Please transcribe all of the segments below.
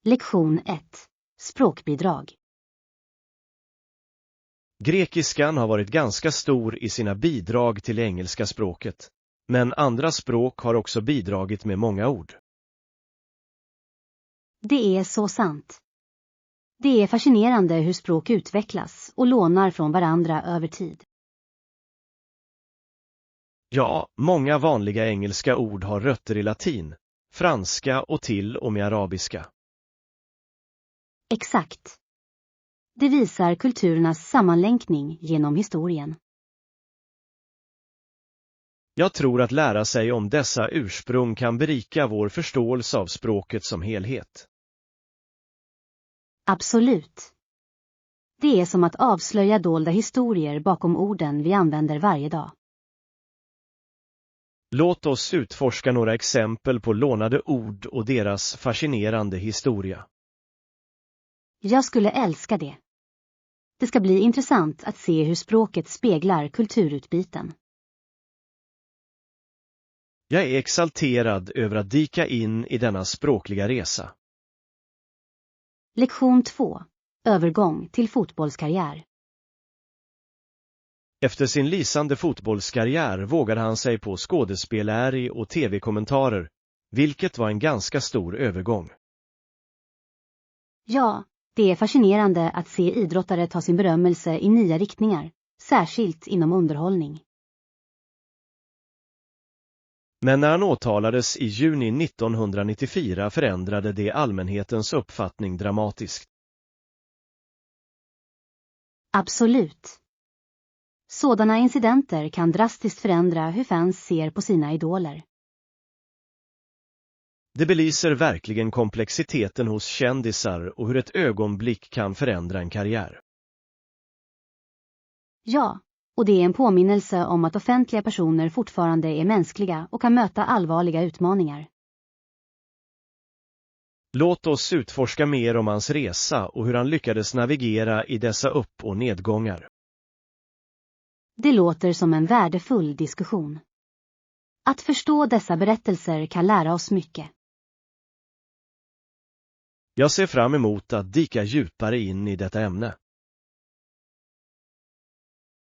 Lektion 1. Språkbidrag. Grekiskan har varit ganska stor i sina bidrag till engelska språket, men andra språk har också bidragit med många ord. Det är så sant. Det är fascinerande hur språk utvecklas och lånar från varandra över tid. Ja, många vanliga engelska ord har rötter i latin, franska och till och med arabiska. Exakt. Det visar kulturernas sammanlänkning genom historien. Jag tror att lära sig om dessa ursprung kan berika vår förståelse av språket som helhet. Absolut. Det är som att avslöja dolda historier bakom orden vi använder varje dag. Låt oss utforska några exempel på lånade ord och deras fascinerande historia. Jag skulle älska det. Det ska bli intressant att se hur språket speglar kulturutbyten. Jag är exalterad över att dyka in i denna språkliga resa. Lektion 2. Övergång till fotbollskarriär. Efter sin lysande fotbollskarriär vågade han sig på skådespeleri och tv-kommentarer, vilket var en ganska stor övergång. Ja, det är fascinerande att se idrottare ta sin berömmelse i nya riktningar, särskilt inom underhållning. Men när han åtalades i juni 1994 förändrade det allmänhetens uppfattning dramatiskt. Absolut. Sådana incidenter kan drastiskt förändra hur fans ser på sina idoler. Det belyser verkligen komplexiteten hos kändisar och hur ett ögonblick kan förändra en karriär. Ja, och det är en påminnelse om att offentliga personer fortfarande är mänskliga och kan möta allvarliga utmaningar. Låt oss utforska mer om hans resa och hur han lyckades navigera i dessa upp- och nedgångar. Det låter som en värdefull diskussion. Att förstå dessa berättelser kan lära oss mycket. Jag ser fram emot att dyka djupare in i detta ämne.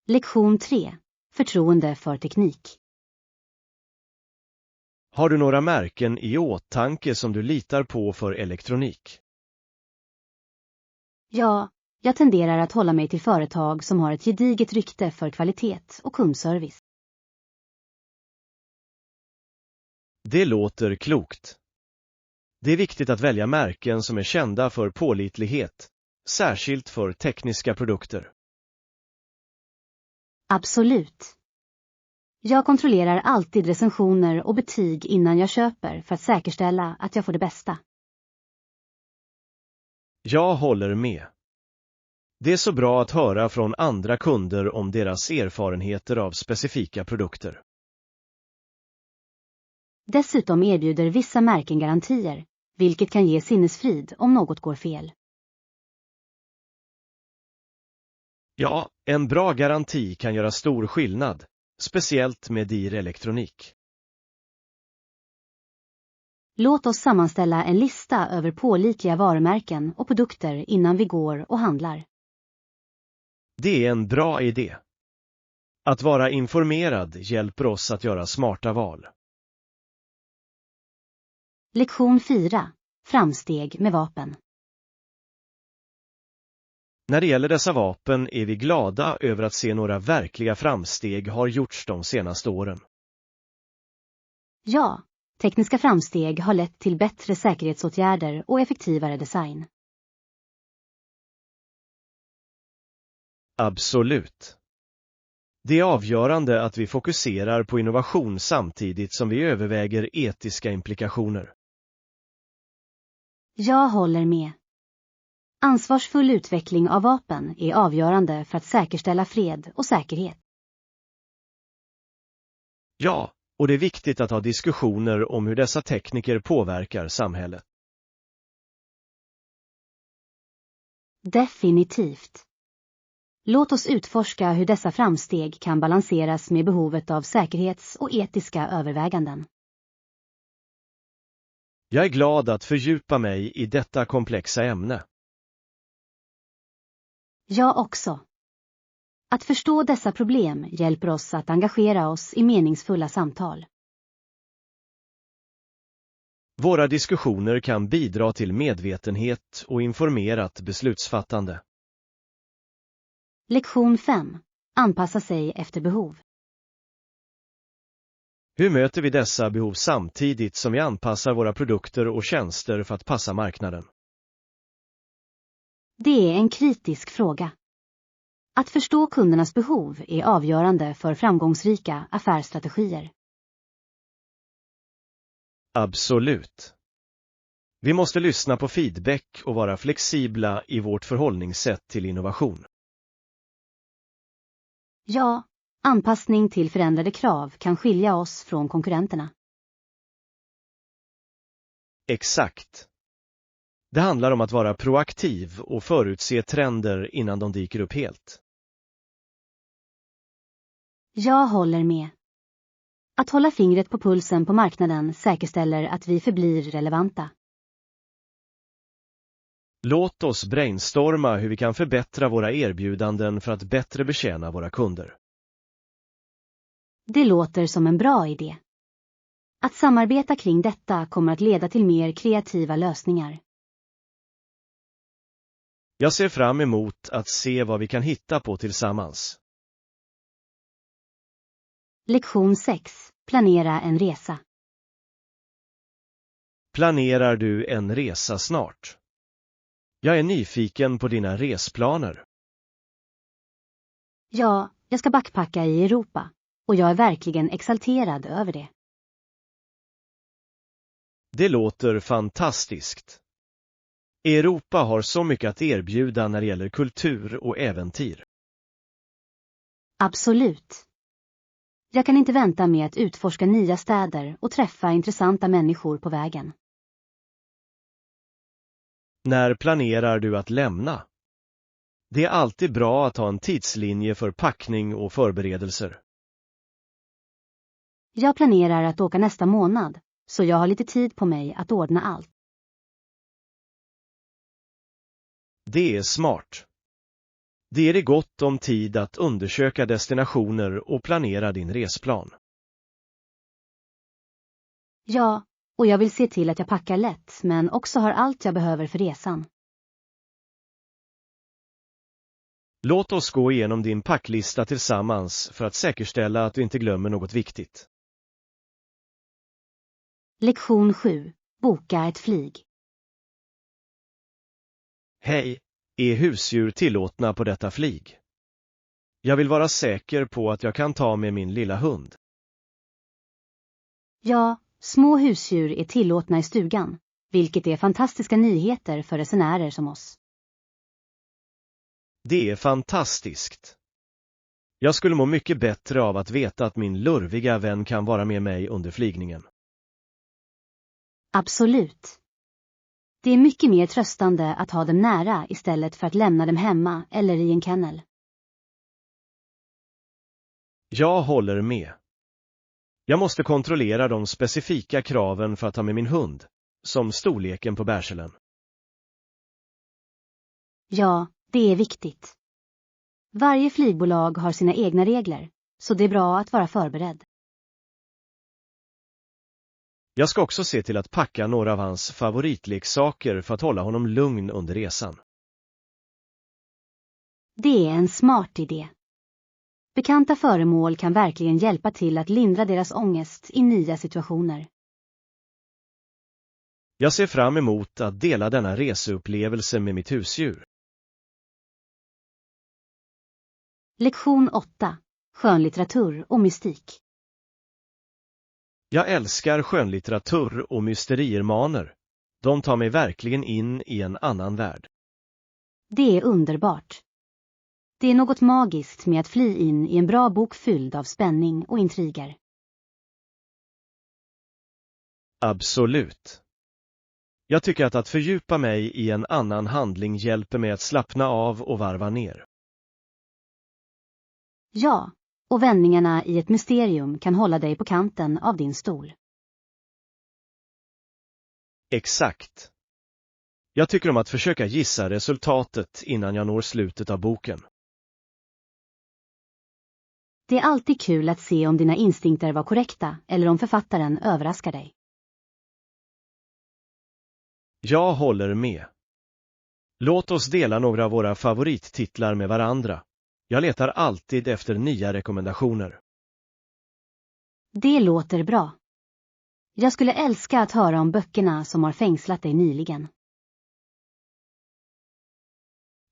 Lektion 3. Förtroende för teknik. Har du några märken i åtanke som du litar på för elektronik? Ja, jag tenderar att hålla mig till företag som har ett gediget rykte för kvalitet och kundservice. Det låter klokt. Det är viktigt att välja märken som är kända för pålitlighet, särskilt för tekniska produkter. Absolut. Jag kontrollerar alltid recensioner och betyg innan jag köper för att säkerställa att jag får det bästa. Jag håller med. Det är så bra att höra från andra kunder om deras erfarenheter av specifika produkter. Dessutom erbjuder vissa märken garantier, vilket kan ge sinnesfrid om något går fel. Ja, en bra garanti kan göra stor skillnad, speciellt med dyr elektronik. Låt oss sammanställa en lista över pålitliga varumärken och produkter innan vi går och handlar. Det är en bra idé. Att vara informerad hjälper oss att göra smarta val. Lektion 4. Framsteg med vapen. När det gäller dessa vapen är vi glada över att se några verkliga framsteg har gjorts de senaste åren. Ja, tekniska framsteg har lett till bättre säkerhetsåtgärder och effektivare design. Absolut. Det är avgörande att vi fokuserar på innovation samtidigt som vi överväger etiska implikationer. Jag håller med. Ansvarsfull utveckling av vapen är avgörande för att säkerställa fred och säkerhet. Ja, och det är viktigt att ha diskussioner om hur dessa tekniker påverkar samhället. Definitivt. Låt oss utforska hur dessa framsteg kan balanseras med behovet av säkerhets- och etiska överväganden. Jag är glad att fördjupa mig i detta komplexa ämne. Jag också. Att förstå dessa problem hjälper oss att engagera oss i meningsfulla samtal. Våra diskussioner kan bidra till medvetenhet och informerat beslutsfattande. Lektion 5. Anpassa sig efter behov. Hur möter vi dessa behov samtidigt som vi anpassar våra produkter och tjänster för att passa marknaden? Det är en kritisk fråga. Att förstå kundernas behov är avgörande för framgångsrika affärsstrategier. Absolut. Vi måste lyssna på feedback och vara flexibla i vårt förhållningssätt till innovation. Ja, anpassning till förändrade krav kan skilja oss från konkurrenterna. Exakt. Det handlar om att vara proaktiv och förutse trender innan de dyker upp helt. Jag håller med. Att hålla fingret på pulsen på marknaden säkerställer att vi förblir relevanta. Låt oss brainstorma hur vi kan förbättra våra erbjudanden för att bättre betjäna våra kunder. Det låter som en bra idé. Att samarbeta kring detta kommer att leda till mer kreativa lösningar. Jag ser fram emot att se vad vi kan hitta på tillsammans. Lektion 6. Planera en resa. Planerar du en resa snart? Jag är nyfiken på dina resplaner. Ja, jag ska backpacka i Europa och jag är verkligen exalterad över det. Det låter fantastiskt. Europa har så mycket att erbjuda när det gäller kultur och äventyr. Absolut. Jag kan inte vänta med att utforska nya städer och träffa intressanta människor på vägen. När planerar du att lämna? Det är alltid bra att ha en tidslinje för packning och förberedelser. Jag planerar att åka nästa månad, så jag har lite tid på mig att ordna allt. Det är smart. Det ger dig gott om tid att undersöka destinationer och planera din resplan. Ja, och jag vill se till att jag packar lätt men också har allt jag behöver för resan. Låt oss gå igenom din packlista tillsammans för att säkerställa att du inte glömmer något viktigt. Lektion 7. Boka ett flyg. Hej, är husdjur tillåtna på detta flyg? Jag vill vara säker på att jag kan ta med min lilla hund. Ja, små husdjur är tillåtna i stugan, vilket är fantastiska nyheter för resenärer som oss. Det är fantastiskt. Jag skulle må mycket bättre av att veta att min lurviga vän kan vara med mig under flygningen. Absolut. Det är mycket mer tröstande att ha dem nära istället för att lämna dem hemma eller i en kennel. Jag håller med. Jag måste kontrollera de specifika kraven för att ta med min hund, som storleken på bärselen. Ja, det är viktigt. Varje flygbolag har sina egna regler, så det är bra att vara förberedd. Jag ska också se till att packa några av hans favoritleksaker för att hålla honom lugn under resan. Det är en smart idé. Bekanta föremål kan verkligen hjälpa till att lindra deras ångest i nya situationer. Jag ser fram emot att dela denna reseupplevelse med mitt husdjur. Lektion 8. Skönlitteratur och mystik. Jag älskar skönlitteratur och mysteriermaner. De tar mig verkligen in i en annan värld. Det är underbart. Det är något magiskt med att fly in i en bra bok fylld av spänning och intriger. Absolut. Jag tycker att fördjupa mig i en annan handling hjälper mig att slappna av och varva ner. Ja, och vändningarna i ett mysterium kan hålla dig på kanten av din stol. Exakt. Jag tycker om att försöka gissa resultatet innan jag når slutet av boken. Det är alltid kul att se om dina instinkter var korrekta eller om författaren överraskar dig. Jag håller med. Låt oss dela några av våra favorittitlar med varandra. Jag letar alltid efter nya rekommendationer. Det låter bra. Jag skulle älska att höra om böckerna som har fängslat dig nyligen.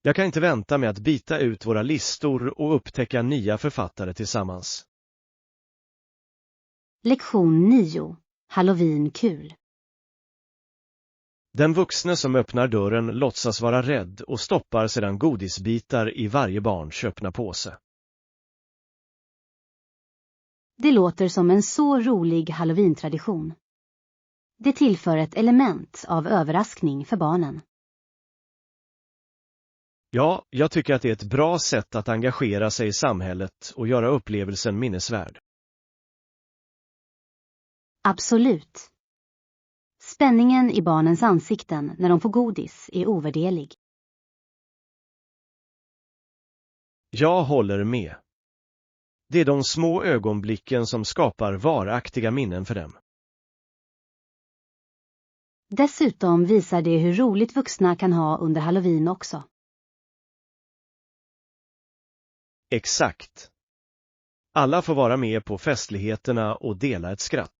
Jag kan inte vänta med att byta ut våra listor och upptäcka nya författare tillsammans. Lektion 9. Halloween kul. Den vuxne som öppnar dörren låtsas vara rädd och stoppar sedan godisbitar i varje barns öppna påse. Det låter som en så rolig Halloween-tradition. Det tillför ett element av överraskning för barnen. Ja, jag tycker att det är ett bra sätt att engagera sig i samhället och göra upplevelsen minnesvärd. Absolut. Spänningen i barnens ansikten när de får godis är ovärderlig. Jag håller med. Det är de små ögonblicken som skapar varaktiga minnen för dem. Dessutom visar det hur roligt vuxna kan ha under Halloween också. Exakt. Alla får vara med på festligheterna och dela ett skratt.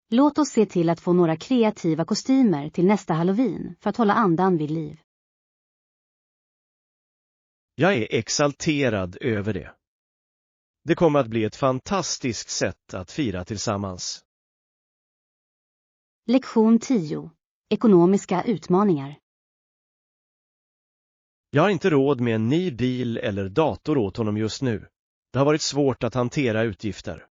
Låt oss se till att få några kreativa kostymer till nästa Halloween för att hålla andan vid liv. Jag är exalterad över det. Det kommer att bli ett fantastiskt sätt att fira tillsammans. Lektion 10. Ekonomiska utmaningar. Jag har inte råd med en ny bil eller dator åt honom just nu. Det har varit svårt att hantera utgifter.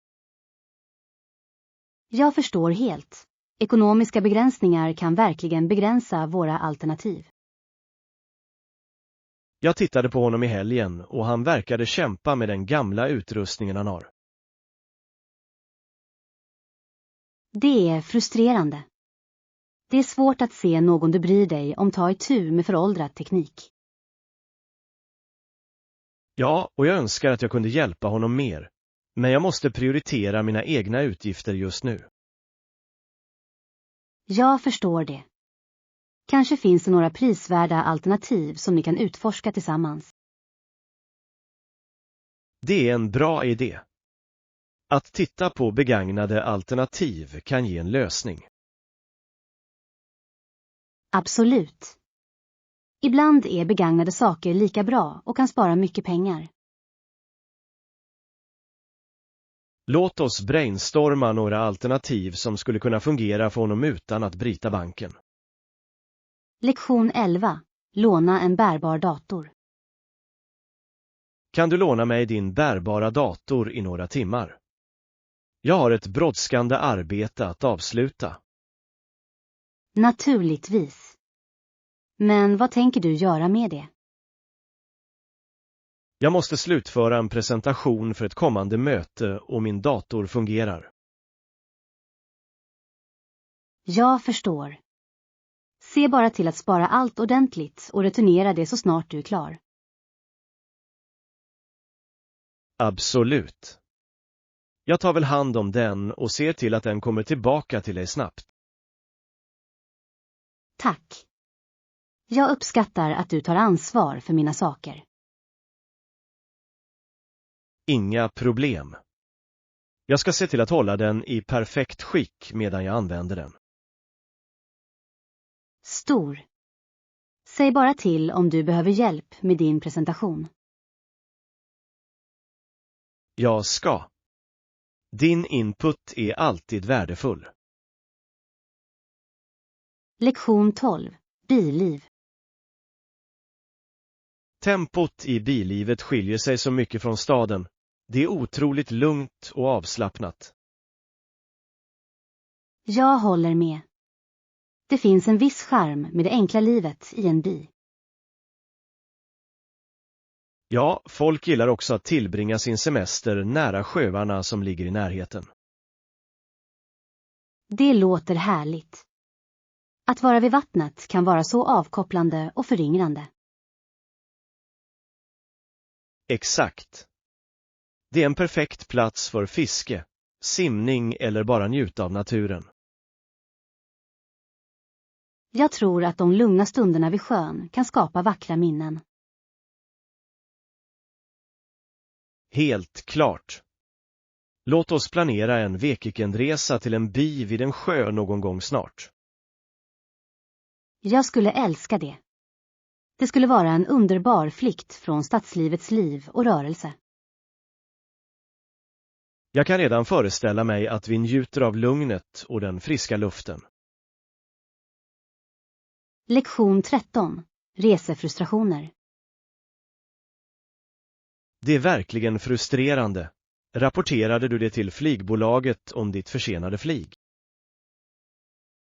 Jag förstår helt. Ekonomiska begränsningar kan verkligen begränsa våra alternativ. Jag tittade på honom i helgen och han verkade kämpa med den gamla utrustningen han har. Det är frustrerande. Det är svårt att se någon du bryr dig om ta itu med föråldrad teknik. Ja, och jag önskar att jag kunde hjälpa honom mer. Men jag måste prioritera mina egna utgifter just nu. Jag förstår det. Kanske finns det några prisvärda alternativ som ni kan utforska tillsammans. Det är en bra idé. Att titta på begagnade alternativ kan ge en lösning. Absolut. Ibland är begagnade saker lika bra och kan spara mycket pengar. Låt oss brainstorma några alternativ som skulle kunna fungera för honom utan att bryta banken. Lektion 11. Låna en bärbar dator. Kan du låna mig din bärbara dator i några timmar? Jag har ett brådskande arbete att avsluta. Naturligtvis. Men vad tänker du göra med det? Jag måste slutföra en presentation för ett kommande möte och min dator fungerar. Jag förstår. Se bara till att spara allt ordentligt och returnera det så snart du är klar. Absolut. Jag tar väl hand om den och ser till att den kommer tillbaka till dig snabbt. Tack. Jag uppskattar att du tar ansvar för mina saker. Inga problem. Jag ska se till att hålla den i perfekt skick medan jag använder den. Stor. Säg bara till om du behöver hjälp med din presentation. Jag ska. Din input är alltid värdefull. Lektion 12. Billiv. Tempot i billivet skiljer sig så mycket från staden. Det är otroligt lugnt och avslappnat. Jag håller med. Det finns en viss charm med det enkla livet i en by. Ja, folk gillar också att tillbringa sin semester nära sjöarna som ligger i närheten. Det låter härligt. Att vara vid vattnet kan vara så avkopplande och föryngrande. Exakt. Det är en perfekt plats för fiske, simning eller bara njuta av naturen. Jag tror att de lugna stunderna vid sjön kan skapa vackra minnen. Helt klart. Låt oss planera en weekendresa till en by vid en sjö någon gång snart. Jag skulle älska det. Det skulle vara en underbar flykt från stadslivets liv och rörelse. Jag kan redan föreställa mig att vi njuter av lugnet och den friska luften. Lektion 13. Resefrustrationer. Det är verkligen frustrerande. Rapporterade du det till flygbolaget om ditt försenade flyg?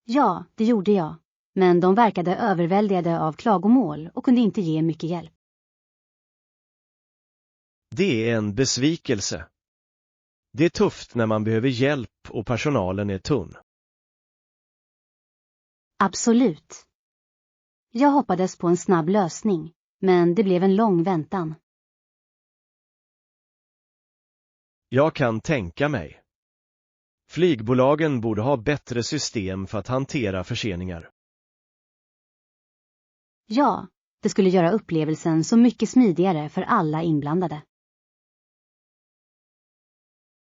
Ja, det gjorde jag. Men de verkade överväldigade av klagomål och kunde inte ge mycket hjälp. Det är en besvikelse. Det är tufft när man behöver hjälp och personalen är tunn. Absolut. Jag hoppades på en snabb lösning, men det blev en lång väntan. Jag kan tänka mig. Flygbolagen borde ha bättre system för att hantera förseningar. Ja, det skulle göra upplevelsen så mycket smidigare för alla inblandade.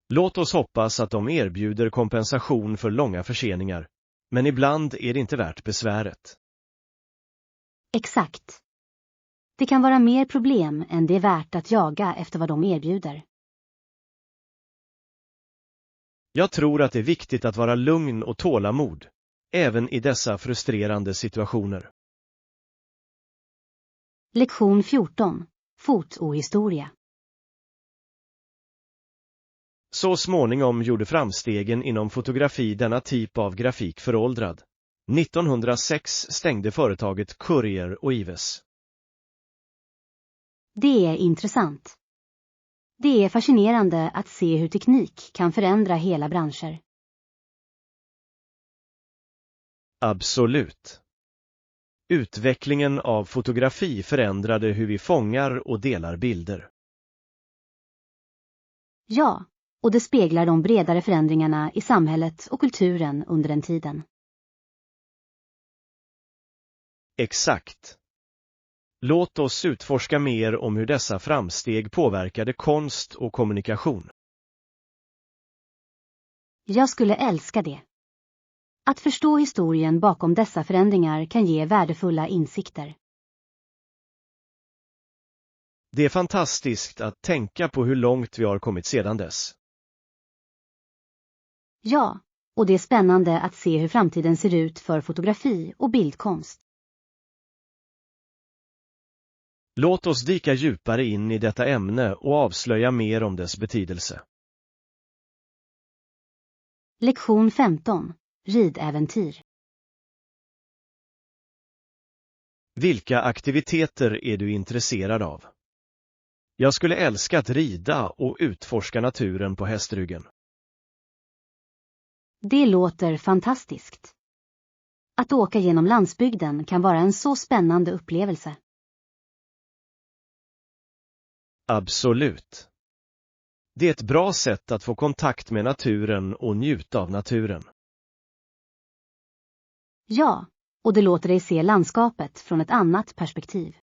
Låt oss hoppas att de erbjuder kompensation för långa förseningar, men ibland är det inte värt besväret. Exakt. Det kan vara mer problem än det är värt att jaga efter vad de erbjuder. Jag tror att det är viktigt att vara lugn och tålamod, även i dessa frustrerande situationer. Lektion 14. Fotohistoria. Så småningom gjorde framstegen inom fotografi denna typ av grafik föråldrad. 1906 stängde företaget Courier och Ives. Det är intressant. Det är fascinerande att se hur teknik kan förändra hela branscher. Absolut. Utvecklingen av fotografi förändrade hur vi fångar och delar bilder. Ja, och det speglar de bredare förändringarna i samhället och kulturen under den tiden. Exakt. Låt oss utforska mer om hur dessa framsteg påverkade konst och kommunikation. Jag skulle älska det. Att förstå historien bakom dessa förändringar kan ge värdefulla insikter. Det är fantastiskt att tänka på hur långt vi har kommit sedan dess. Ja, och det är spännande att se hur framtiden ser ut för fotografi och bildkonst. Låt oss dyka djupare in i detta ämne och avslöja mer om dess betydelse. Lektion 15. Ridäventyr. Vilka aktiviteter är du intresserad av? Jag skulle älska att rida och utforska naturen på hästryggen. Det låter fantastiskt. Att åka genom landsbygden kan vara en så spännande upplevelse. Absolut. Det är ett bra sätt att få kontakt med naturen och njuta av naturen. Ja, och det låter dig se landskapet från ett annat perspektiv.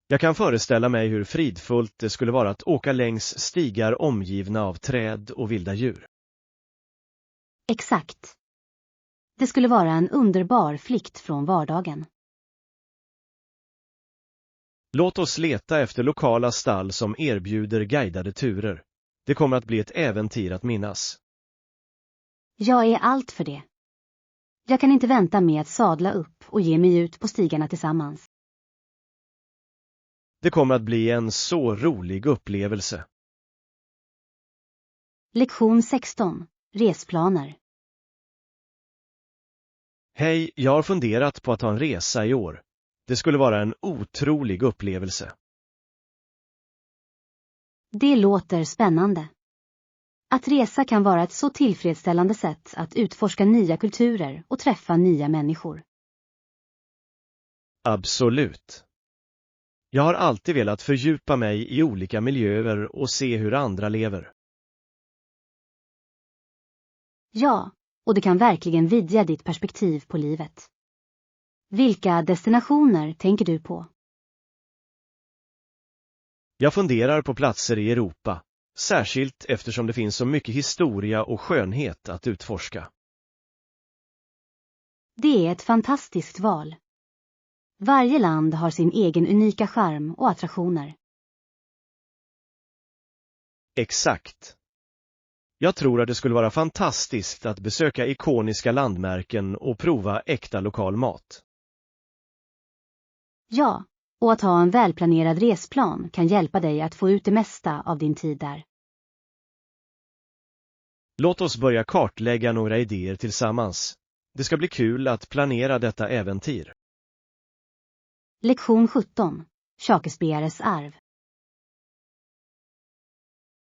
Jag kan föreställa mig hur fridfullt det skulle vara att åka längs stigar omgivna av träd och vilda djur. Exakt. Det skulle vara en underbar flykt från vardagen. Låt oss leta efter lokala stall som erbjuder guidade turer. Det kommer att bli ett äventyr att minnas. Jag är allt för det. Jag kan inte vänta med att sadla upp och ge mig ut på stigarna tillsammans. Det kommer att bli en så rolig upplevelse. Lektion 16. Resplaner. Hej, jag har funderat på att ta en resa i år. Det skulle vara en otrolig upplevelse. Det låter spännande. Att resa kan vara ett så tillfredsställande sätt att utforska nya kulturer och träffa nya människor. Absolut. Jag har alltid velat fördjupa mig i olika miljöer och se hur andra lever. Ja, och det kan verkligen vidga ditt perspektiv på livet. Vilka destinationer tänker du på? Jag funderar på platser i Europa, särskilt eftersom det finns så mycket historia och skönhet att utforska. Det är ett fantastiskt val. Varje land har sin egen unika charm och attraktioner. Exakt. Jag tror att det skulle vara fantastiskt att besöka ikoniska landmärken och prova äkta lokal mat. Ja, och att ha en välplanerad resplan kan hjälpa dig att få ut det mesta av din tid där. Låt oss börja kartlägga några idéer tillsammans. Det ska bli kul att planera detta äventyr. Lektion 17. Shakespeares arv.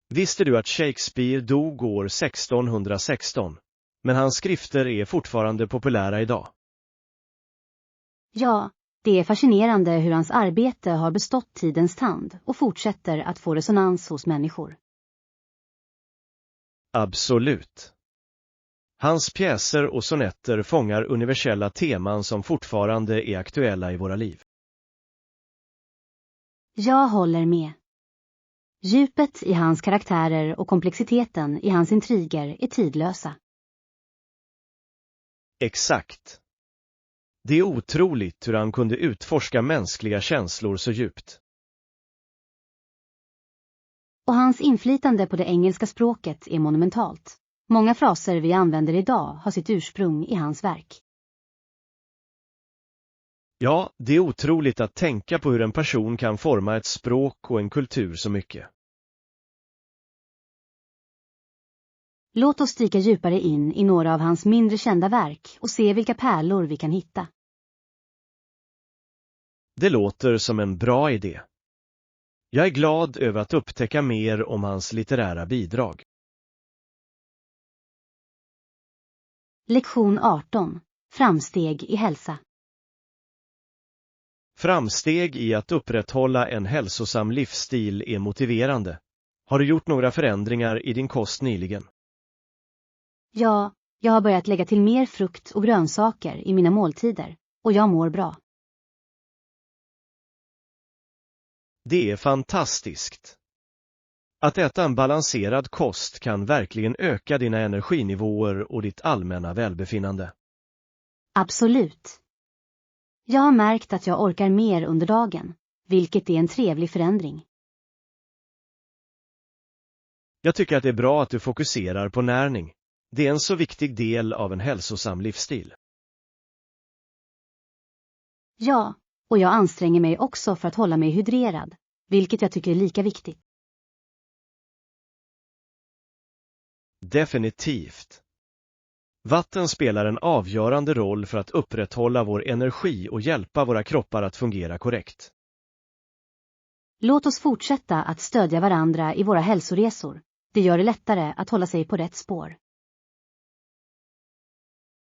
Visste du att Shakespeare dog år 1616, men hans skrifter är fortfarande populära idag? Ja, det är fascinerande hur hans arbete har bestått tidens tand och fortsätter att få resonans hos människor. Absolut. Hans pjäser och sonetter fångar universella teman som fortfarande är aktuella i våra liv. Jag håller med. Djupet i hans karaktärer och komplexiteten i hans intriger är tidlösa. Exakt. Det är otroligt hur han kunde utforska mänskliga känslor så djupt. Och hans inflytande på det engelska språket är monumentalt. Många fraser vi använder idag har sitt ursprung i hans verk. Ja, det är otroligt att tänka på hur en person kan forma ett språk och en kultur så mycket. Låt oss dyka djupare in i några av hans mindre kända verk och se vilka pärlor vi kan hitta. Det låter som en bra idé. Jag är glad över att upptäcka mer om hans litterära bidrag. Lektion 18. Framsteg i hälsa. Framsteg i att upprätthålla en hälsosam livsstil är motiverande. Har du gjort några förändringar i din kost nyligen? Ja, jag har börjat lägga till mer frukt och grönsaker i mina måltider, och jag mår bra. Det är fantastiskt. Att äta en balanserad kost kan verkligen öka dina energinivåer och ditt allmänna välbefinnande. Absolut. Jag har märkt att jag orkar mer under dagen, vilket är en trevlig förändring. Jag tycker att det är bra att du fokuserar på näring. Det är en så viktig del av en hälsosam livsstil. Ja, och jag anstränger mig också för att hålla mig hydrerad, vilket jag tycker är lika viktigt. Definitivt. Vatten spelar en avgörande roll för att upprätthålla vår energi och hjälpa våra kroppar att fungera korrekt. Låt oss fortsätta att stödja varandra i våra hälsoresor. Det gör det lättare att hålla sig på rätt spår.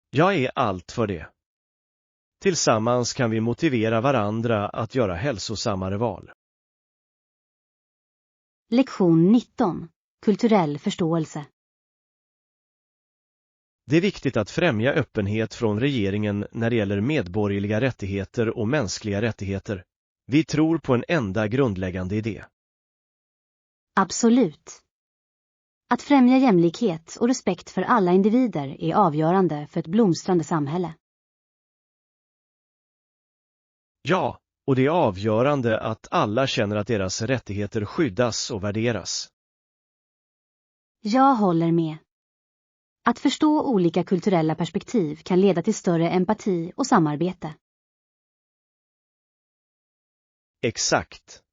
Jag är allt för det. Tillsammans kan vi motivera varandra att göra hälsosammare val. Lektion 19. Kulturell förståelse. Det är viktigt att främja öppenhet från regeringen när det gäller medborgerliga rättigheter och mänskliga rättigheter. Vi tror på en enda grundläggande idé. Absolut. Att främja jämlikhet och respekt för alla individer är avgörande för ett blomstrande samhälle. Ja, och det är avgörande att alla känner att deras rättigheter skyddas och värderas. Jag håller med. Att förstå olika kulturella perspektiv kan leda till större empati och samarbete. Exakt.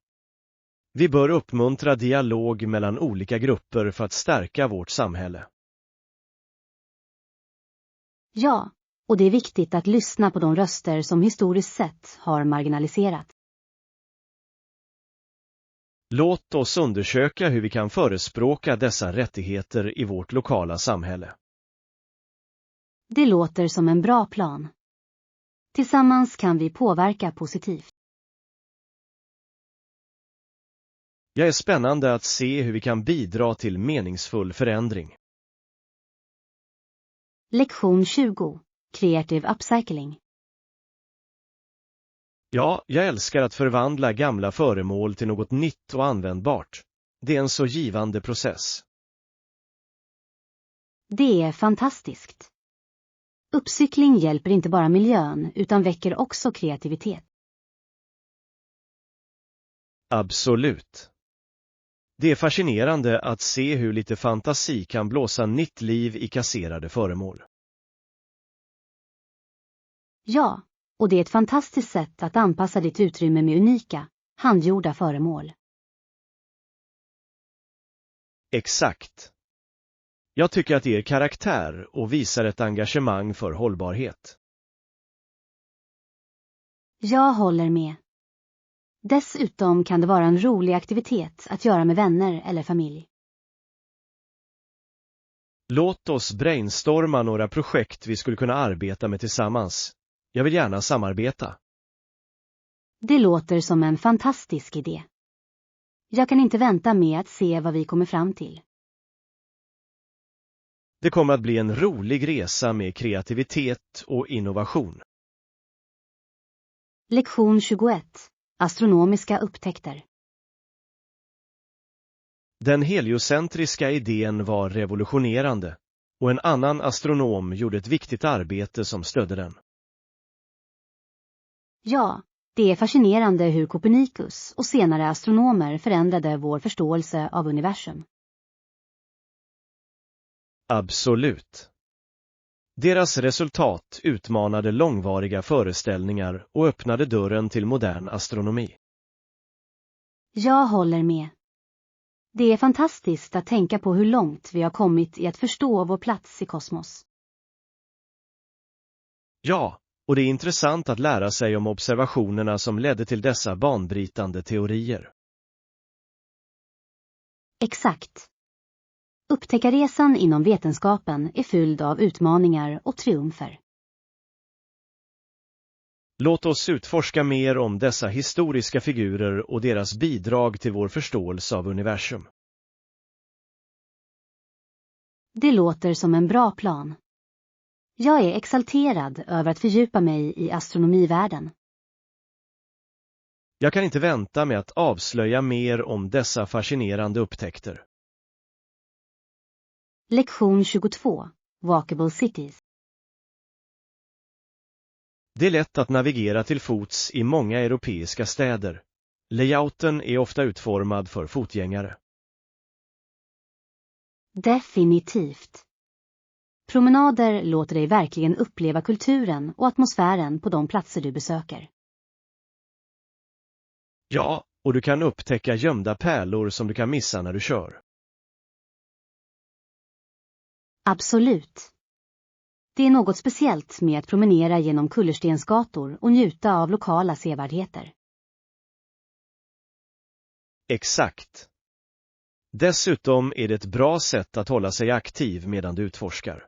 Vi bör uppmuntra dialog mellan olika grupper för att stärka vårt samhälle. Ja, och det är viktigt att lyssna på de röster som historiskt sett har marginaliserats. Låt oss undersöka hur vi kan förespråka dessa rättigheter i vårt lokala samhälle. Det låter som en bra plan. Tillsammans kan vi påverka positivt. Jag är spännande att se hur vi kan bidra till meningsfull förändring. Lektion 20. Creative Upcycling. Ja, jag älskar att förvandla gamla föremål till något nytt och användbart. Det är en så givande process. Det är fantastiskt. Uppcykling hjälper inte bara miljön utan väcker också kreativitet. Absolut. Det är fascinerande att se hur lite fantasi kan blåsa nytt liv i kasserade föremål. Ja, och det är ett fantastiskt sätt att anpassa ditt utrymme med unika, handgjorda föremål. Exakt. Jag tycker att det ger karaktär och visar ett engagemang för hållbarhet. Jag håller med. Dessutom kan det vara en rolig aktivitet att göra med vänner eller familj. Låt oss brainstorma några projekt vi skulle kunna arbeta med tillsammans. Jag vill gärna samarbeta. Det låter som en fantastisk idé. Jag kan inte vänta med att se vad vi kommer fram till. Det kommer att bli en rolig resa med kreativitet och innovation. Lektion 21. Astronomiska upptäckter. Den heliocentriska idén var revolutionerande och en annan astronom gjorde ett viktigt arbete som stödde den. Ja, det är fascinerande hur Copernicus och senare astronomer förändrade vår förståelse av universum. Absolut. Deras resultat utmanade långvariga föreställningar och öppnade dörren till modern astronomi. Jag håller med. Det är fantastiskt att tänka på hur långt vi har kommit i att förstå vår plats i kosmos. Ja, och det är intressant att lära sig om observationerna som ledde till dessa banbrytande teorier. Exakt. Upptäckarresan inom vetenskapen är fylld av utmaningar och triumfer. Låt oss utforska mer om dessa historiska figurer och deras bidrag till vår förståelse av universum. Det låter som en bra plan. Jag är exalterad över att fördjupa mig i astronomivärlden. Jag kan inte vänta med att avslöja mer om dessa fascinerande upptäckter. Lektion 22. Walkable Cities. Det är lätt att navigera till fots i många europeiska städer. Layouten är ofta utformad för fotgängare. Definitivt. Promenader låter dig verkligen uppleva kulturen och atmosfären på de platser du besöker. Ja, och du kan upptäcka gömda pärlor som du kan missa när du kör. Absolut. Det är något speciellt med att promenera genom kullerstensgator och njuta av lokala sevärdheter. Exakt. Dessutom är det ett bra sätt att hålla sig aktiv medan du utforskar.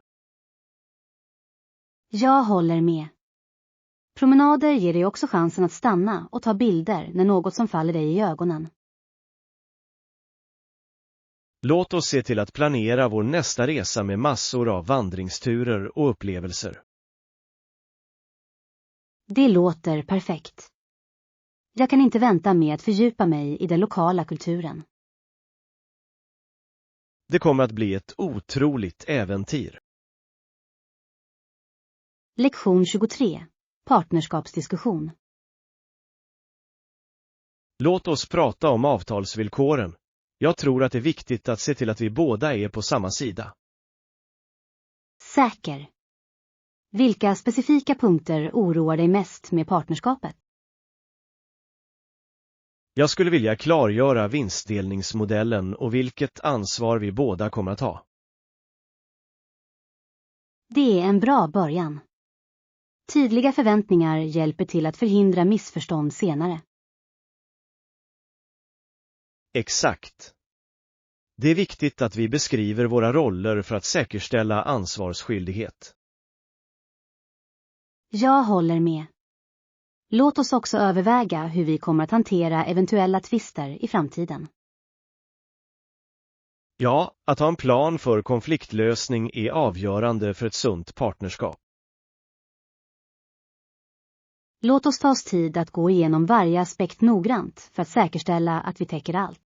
Jag håller med. Promenader ger dig också chansen att stanna och ta bilder när något som faller dig i ögonen. Låt oss se till att planera vår nästa resa med massor av vandringsturer och upplevelser. Det låter perfekt. Jag kan inte vänta med att fördjupa mig i den lokala kulturen. Det kommer att bli ett otroligt äventyr. Lektion 23. Partnerskapsdiskussion. Låt oss prata om avtalsvillkoren. Jag tror att det är viktigt att se till att vi båda är på samma sida. Säker. Vilka specifika punkter oroar dig mest med partnerskapet? Jag skulle vilja klargöra vinstdelningsmodellen och vilket ansvar vi båda kommer att ha. Det är en bra början. Tydliga förväntningar hjälper till att förhindra missförstånd senare. Exakt. Det är viktigt att vi beskriver våra roller för att säkerställa ansvarsskyldighet. Jag håller med. Låt oss också överväga hur vi kommer att hantera eventuella tvister i framtiden. Ja, att ha en plan för konfliktlösning är avgörande för ett sunt partnerskap. Låt oss ta oss tid att gå igenom varje aspekt noggrant för att säkerställa att vi täcker allt.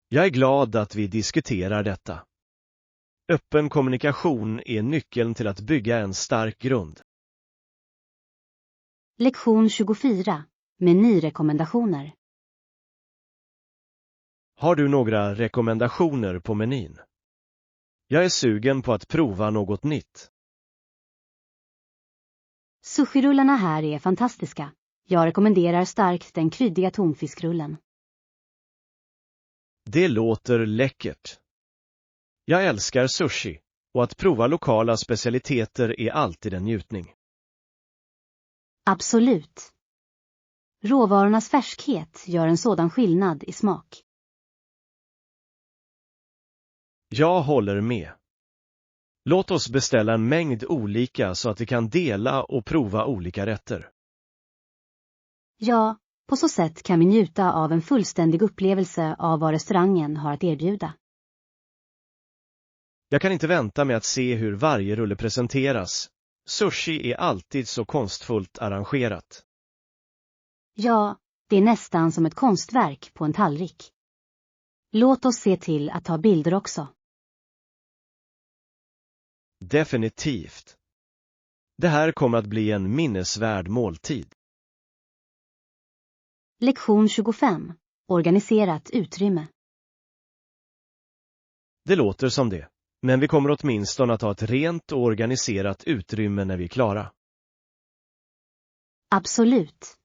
Jag är glad att vi diskuterar detta. Öppen kommunikation är nyckeln till att bygga en stark grund. Lektion 24. Menyrekommendationer. Har du några rekommendationer på menyn? Jag är sugen på att prova något nytt. Sushirullarna här är fantastiska. Jag rekommenderar starkt den kryddiga tonfiskrullen. Det låter läckert. Jag älskar sushi, och att prova lokala specialiteter är alltid en njutning. Absolut. Råvarornas färskhet gör en sådan skillnad i smak. Jag håller med. Låt oss beställa en mängd olika så att vi kan dela och prova olika rätter. Ja, på så sätt kan vi njuta av en fullständig upplevelse av vad restaurangen har att erbjuda. Jag kan inte vänta med att se hur varje rulle presenteras. Sushi är alltid så konstfullt arrangerat. Ja, det är nästan som ett konstverk på en tallrik. Låt oss se till att ta bilder också. Definitivt. Det här kommer att bli en minnesvärd måltid. Lektion 25. Organiserat utrymme. Det låter som det, men vi kommer åtminstone att ha ett rent och organiserat utrymme när vi är klara. Absolut.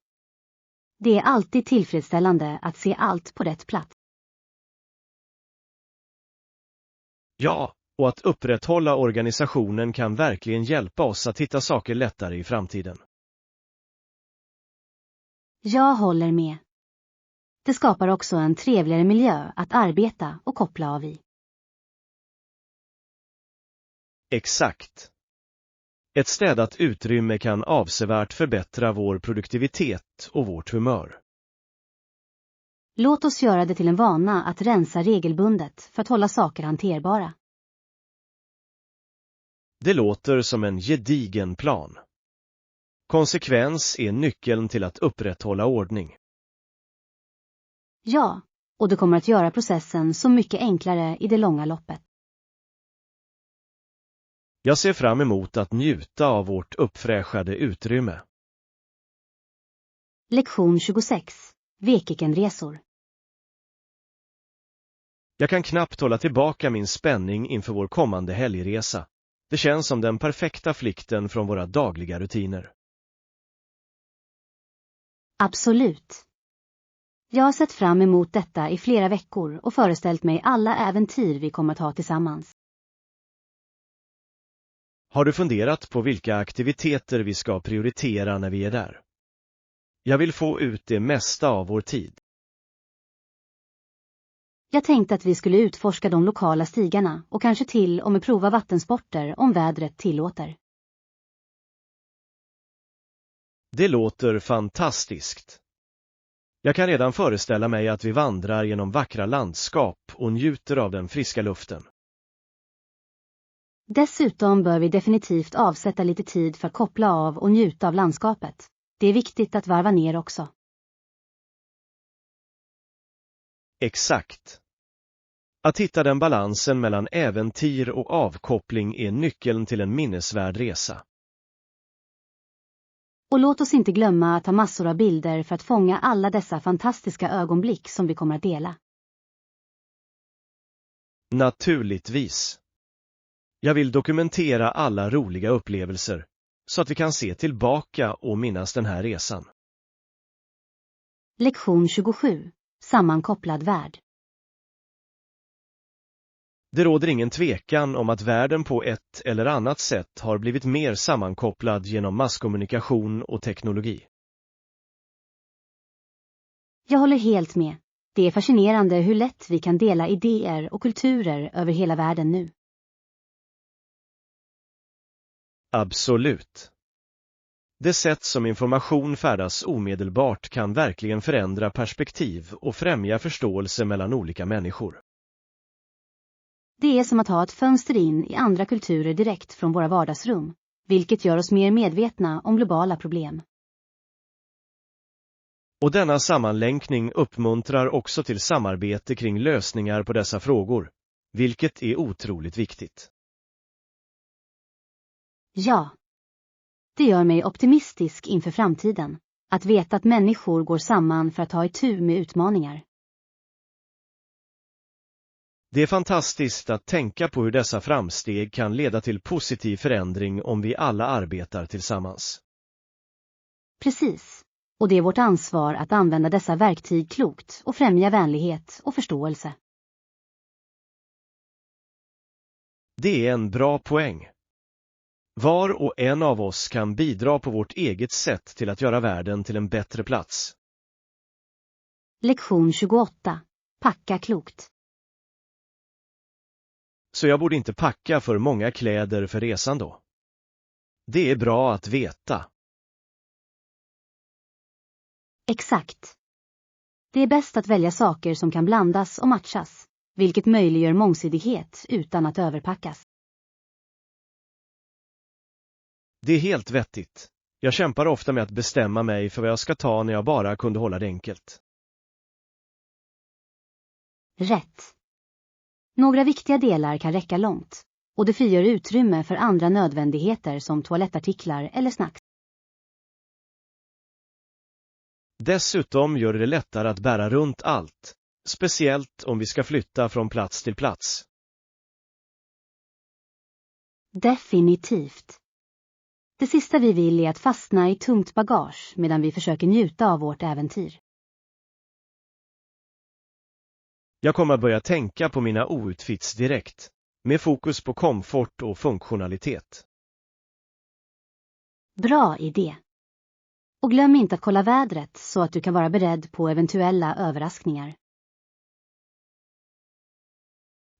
Det är alltid tillfredsställande att se allt på rätt plats. Ja, och att upprätthålla organisationen kan verkligen hjälpa oss att hitta saker lättare i framtiden. Jag håller med. Det skapar också en trevligare miljö att arbeta och koppla av i. Exakt. Ett städat utrymme kan avsevärt förbättra vår produktivitet och vårt humör. Låt oss göra det till en vana att rensa regelbundet för att hålla saker hanterbara. Det låter som en gedigen plan. Konsekvens är nyckeln till att upprätthålla ordning. Ja, och det kommer att göra processen så mycket enklare i det långa loppet. Jag ser fram emot att njuta av vårt uppfräschade utrymme. Lektion 26. Vekikenresor. Jag kan knappt hålla tillbaka min spänning inför vår kommande helgresa. Det känns som den perfekta flykten från våra dagliga rutiner. Absolut. Jag har sett fram emot detta i flera veckor och föreställt mig alla äventyr vi kommer att ha tillsammans. Har du funderat på vilka aktiviteter vi ska prioritera när vi är där? Jag vill få ut det mesta av vår tid. Jag tänkte att vi skulle utforska de lokala stigarna och kanske till och med prova vattensporter om vädret tillåter. Det låter fantastiskt. Jag kan redan föreställa mig att vi vandrar genom vackra landskap och njuter av den friska luften. Dessutom bör vi definitivt avsätta lite tid för att koppla av och njuta av landskapet. Det är viktigt att varva ner också. Exakt. Att hitta den balansen mellan äventyr och avkoppling är nyckeln till en minnesvärd resa. Och låt oss inte glömma att ta massor av bilder för att fånga alla dessa fantastiska ögonblick som vi kommer att dela. Naturligtvis. Jag vill dokumentera alla roliga upplevelser, så att vi kan se tillbaka och minnas den här resan. Lektion 27. Sammankopplad värld. Det råder ingen tvekan om att världen på ett eller annat sätt har blivit mer sammankopplad genom masskommunikation och teknologi. Jag håller helt med. Det är fascinerande hur lätt vi kan dela idéer och kulturer över hela världen nu. Absolut. Det sätt som information färdas omedelbart kan verkligen förändra perspektiv och främja förståelse mellan olika människor. Det är som att ha ett fönster in i andra kulturer direkt från våra vardagsrum, vilket gör oss mer medvetna om globala problem. Och denna sammanlänkning uppmuntrar också till samarbete kring lösningar på dessa frågor, vilket är otroligt viktigt. Ja. Det gör mig optimistisk inför framtiden, att veta att människor går samman för att ta itu med utmaningar. Det är fantastiskt att tänka på hur dessa framsteg kan leda till positiv förändring om vi alla arbetar tillsammans. Precis. Och det är vårt ansvar att använda dessa verktyg klokt och främja vänlighet och förståelse. Det är en bra poäng. Var och en av oss kan bidra på vårt eget sätt till att göra världen till en bättre plats. Lektion 28. Packa klokt. Så jag borde inte packa för många kläder för resan då. Det är bra att veta. Exakt. Det är bäst att välja saker som kan blandas och matchas, vilket möjliggör mångsidighet utan att överpackas. Det är helt vettigt. Jag kämpar ofta med att bestämma mig för vad jag ska ta när jag bara kunde hålla det enkelt. Rätt. Några viktiga delar kan räcka långt, och det frigör utrymme för andra nödvändigheter som toalettartiklar eller snacks. Dessutom gör det lättare att bära runt allt, speciellt om vi ska flytta från plats till plats. Definitivt. Det sista vi vill är att fastna i tungt bagage medan vi försöker njuta av vårt äventyr. Jag kommer att börja tänka på mina outfits direkt, med fokus på komfort och funktionalitet. Bra idé. Och glöm inte att kolla vädret så att du kan vara beredd på eventuella överraskningar.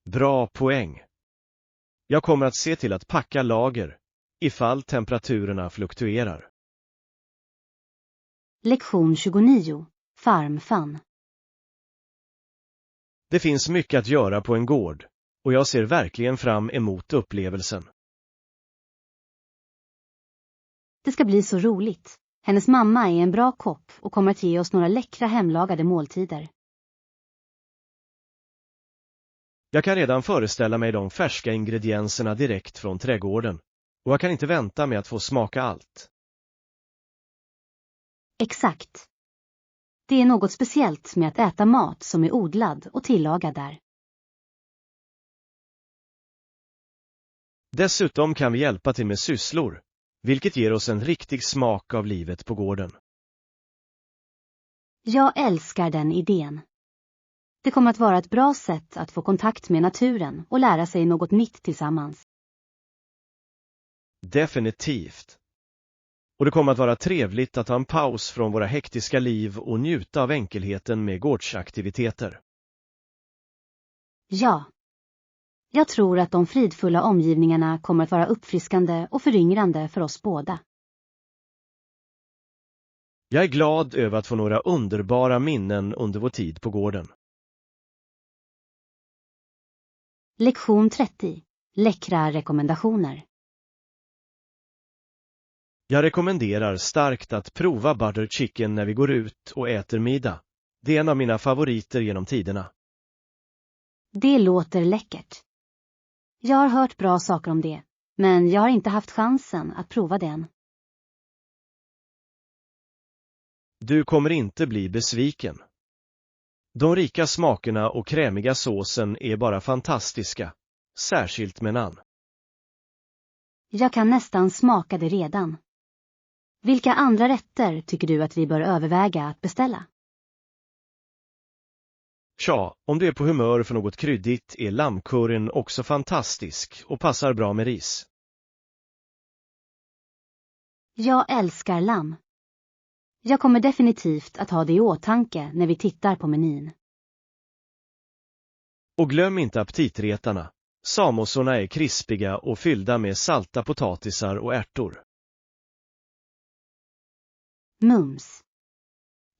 Bra poäng. Jag kommer att se till att packa lager, ifall temperaturerna fluktuerar. Lektion 29. Farm Fun. Det finns mycket att göra på en gård, och jag ser verkligen fram emot upplevelsen. Det ska bli så roligt. Hennes mamma är en bra kock och kommer att ge oss några läckra hemlagade måltider. Jag kan redan föreställa mig de färska ingredienserna direkt från trädgården, och jag kan inte vänta med att få smaka allt. Exakt. Det är något speciellt med att äta mat som är odlad och tillagad där. Dessutom kan vi hjälpa till med sysslor, vilket ger oss en riktig smak av livet på gården. Jag älskar den idén. Det kommer att vara ett bra sätt att få kontakt med naturen och lära sig något nytt tillsammans. Definitivt. Och det kommer att vara trevligt att ta en paus från våra hektiska liv och njuta av enkelheten med gårdsaktiviteter. Ja. Jag tror att de fridfulla omgivningarna kommer att vara uppfriskande och föryngrande för oss båda. Jag är glad över att få några underbara minnen under vår tid på gården. Lektion 30. Läckra rekommendationer. Jag rekommenderar starkt att prova butter chicken när vi går ut och äter middag. Det är en av mina favoriter genom tiderna. Det låter läckert. Jag har hört bra saker om det, men jag har inte haft chansen att prova det än. Du kommer inte bli besviken. De rika smakerna och krämiga såsen är bara fantastiska, särskilt med naan. Jag kan nästan smaka det redan. Vilka andra rätter tycker du att vi bör överväga att beställa? Tja, om du är på humör för något kryddigt är lammcurryn också fantastisk och passar bra med ris. Jag älskar lamm. Jag kommer definitivt att ha det i åtanke när vi tittar på menyn. Och glöm inte aptitretarna. Samosarna är krispiga och fyllda med salta potatisar och ärtor. Mums.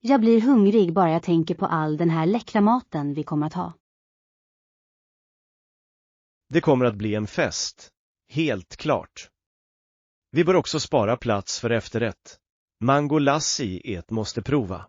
Jag blir hungrig bara jag tänker på all den här läckra maten vi kommer att ha. Det kommer att bli en fest. Helt klart. Vi bör också spara plats för efterrätt. Mango lassi är ett måste prova.